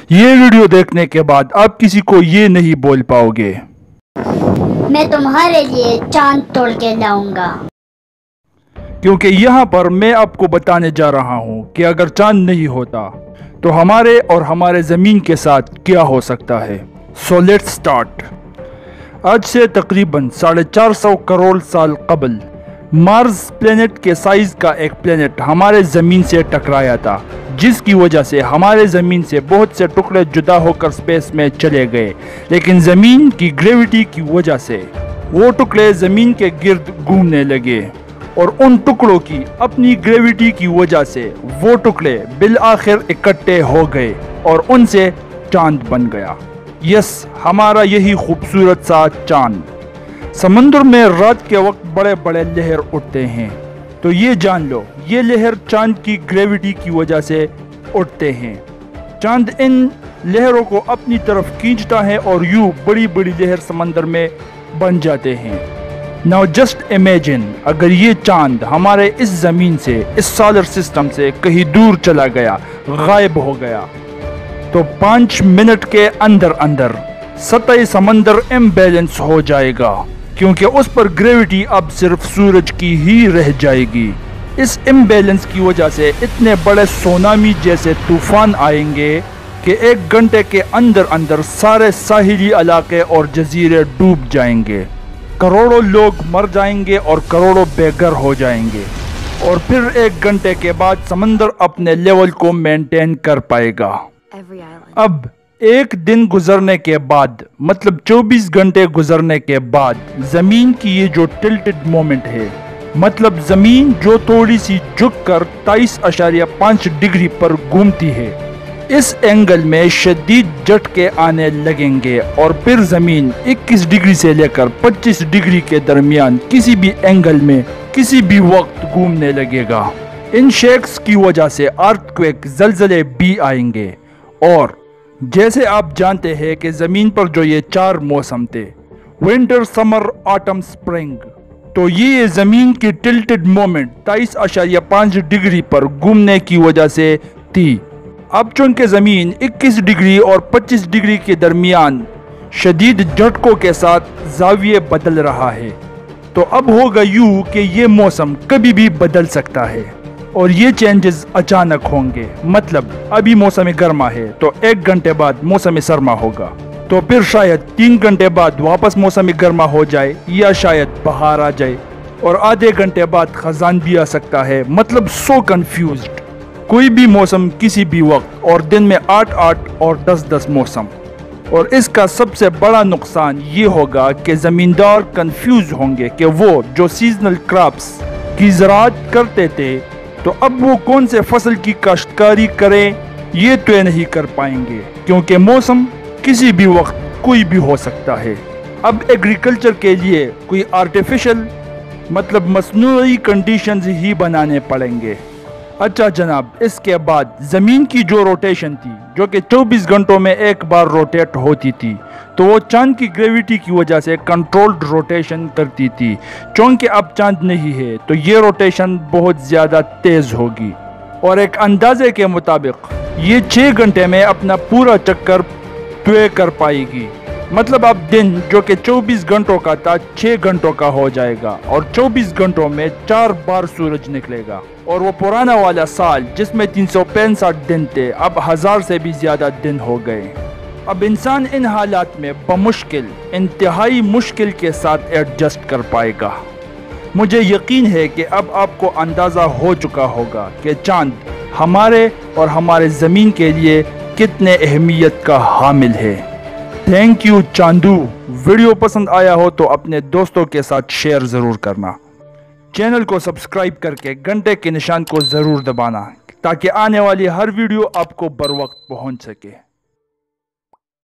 یہ ویڈیو دیکھنے کے بعد آپ کسی کو یہ نہیں بول پاؤ گے میں تمہارے لیے چاند توڑ کے لاؤں گا، کیونکہ یہاں پر میں آپ کو بتانے جا رہا ہوں کہ اگر چاند نہیں ہوتا تو ہمارے اور ہمارے زمین کے ساتھ کیا ہو سکتا ہے۔ So let's start. آج سے تقریباً 450 کروڑ سال قبل مارس پلینٹ کے سائز کا ایک پلینٹ ہمارے زمین سے ٹکرایا تھا، جس کی وجہ سے ہمارے زمین سے بہت سے ٹکڑے جدا ہو کر سپیس میں چلے گئے، لیکن زمین کی گریوٹی کی وجہ سے وہ ٹکڑے زمین کے گرد گھومنے لگے، اور ان ٹکڑوں کی اپنی گریوٹی کی وجہ سے وہ ٹکڑے بالآخر اکٹھے ہو گئے اور ان سے چاند بن گیا۔ یس، ہمارا یہی خوبصورت سا چاند۔ سمندر میں رات کے وقت بڑے بڑے لہر اٹھتے ہیں، تو یہ جان لو یہ لہر چاند کی گریوٹی کی وجہ سے اٹھتے ہیں۔ چاند ان لہروں کو اپنی طرف کھینچتا ہے اور یوں بڑی بڑی لہر سمندر میں بن جاتے ہیں۔ Now just imagine اگر یہ چاند ہمارے اس زمین سے، اس سولر سسٹم سے کہیں دور چلا گیا، غائب ہو گیا، تو 5 منٹ کے اندر اندر سطح سمندر امبیلنس ہو جائے گا، کیونکہ اس پر گریوٹی اب صرف سورج کی ہی رہ جائے گی۔ اس امبیلنس کی وجہ سے اتنے بڑے سونامی جیسے طوفان آئیں گے کہ 1 گھنٹے کے اندر اندر سارے ساحلی علاقے اور جزیرے ڈوب جائیں گے، کروڑوں لوگ مر جائیں گے اور کروڑوں بے گھر ہو جائیں گے، اور پھر 1 گھنٹے کے بعد سمندر اپنے لیول کو مینٹین کر پائے گا۔ اب 1 دن گزرنے کے بعد، مطلب 24 گھنٹے گزرنے کے بعد، زمین کی یہ جو ٹلٹڈ مومنٹ ہے، مطلب زمین جو تھوڑی سی جھک کر 23.5 ڈگری پر گھومتی ہے، اس اینگل میں شدید جھٹکے آنے لگیں گے، اور پھر زمین 21 ڈگری سے لے کر 25 ڈگری کے درمیان کسی بھی اینگل میں کسی بھی وقت گھومنے لگے گا۔ ان شیکس کی وجہ سے ارتھ زلزلے بھی آئیں گے، اور جیسے آپ جانتے ہیں کہ زمین پر جو یہ 4 موسم تھے، ونٹر، سمر، آٹم، سپرنگ، تو یہ زمین کی ٹلٹڈ مومنٹ 23.5 ڈگری پر گھومنے کی وجہ سے تھی۔ اب چونکہ زمین 21 ڈگری اور 25 ڈگری کے درمیان شدید جھٹکوں کے ساتھ زاویے بدل رہا ہے، تو اب ہوگا یوں کہ یہ موسم کبھی بھی بدل سکتا ہے، اور یہ چینجز اچانک ہوں گے۔ مطلب ابھی موسم گرما ہے تو 1 گھنٹے بعد موسم سرما ہوگا، تو پھر شاید 3 گھنٹے بعد واپس موسم گرما ہو جائے، یا شاید بہار آ جائے، اور آدھے گھنٹے بعد خزان بھی آ سکتا ہے۔ مطلب سو کنفیوزڈ، کوئی بھی موسم کسی بھی وقت، اور دن میں 8 اور 10 موسم۔ اور اس کا سب سے بڑا نقصان یہ ہوگا کہ زمیندار کنفیوز ہوں گے کہ وہ جو سیزنل کراپس کی زراعت کرتے تھے، تو اب وہ کون سے فصل کی کاشتکاری کریں، یہ طے نہیں کر پائیں گے، کیونکہ موسم کسی بھی وقت کوئی بھی ہو سکتا ہے۔ اب ایگریکلچر کے لیے کوئی آرٹیفیشل، مطلب مصنوعی کنڈیشنز ہی بنانے پڑیں گے۔ اچھا جناب، اس کے بعد زمین کی جو روٹیشن تھی، جو کہ 24 گھنٹوں میں ایک بار روٹیٹ ہوتی تھی، تو وہ چاند کی گریوٹی کی وجہ سے کنٹرولڈ روٹیشن کرتی تھی۔ چونکہ اب چاند نہیں ہے تو یہ روٹیشن بہت زیادہ تیز ہوگی، اور ایک اندازے کے مطابق یہ 6 گھنٹے میں اپنا پورا چکر طے کر پائے گی۔ مطلب اب دن جو کہ 24 گھنٹوں کا تھا 6 گھنٹوں کا ہو جائے گا، اور 24 گھنٹوں میں 4 بار سورج نکلے گا، اور وہ پرانا والا سال جس میں 365 دن تھے، اب 1000 سے بھی زیادہ دن ہو گئے۔ اب انسان ان حالات میں بمشکل، انتہائی مشکل کے ساتھ ایڈجسٹ کر پائے گا۔ مجھے یقین ہے کہ اب آپ کو اندازہ ہو چکا ہوگا کہ چاند ہمارے اور ہمارے زمین کے لیے کتنے اہمیت کا حامل ہے۔ Thank you Chandu. ویڈیو پسند آیا ہو تو اپنے دوستوں کے ساتھ شیئر ضرور کرنا۔ چینل کو سبسکرائب کر کے گھنٹے کے نشان کو ضرور دبانا، تاکہ آنے والی ہر ویڈیو آپ کو بر وقت پہنچ سکے۔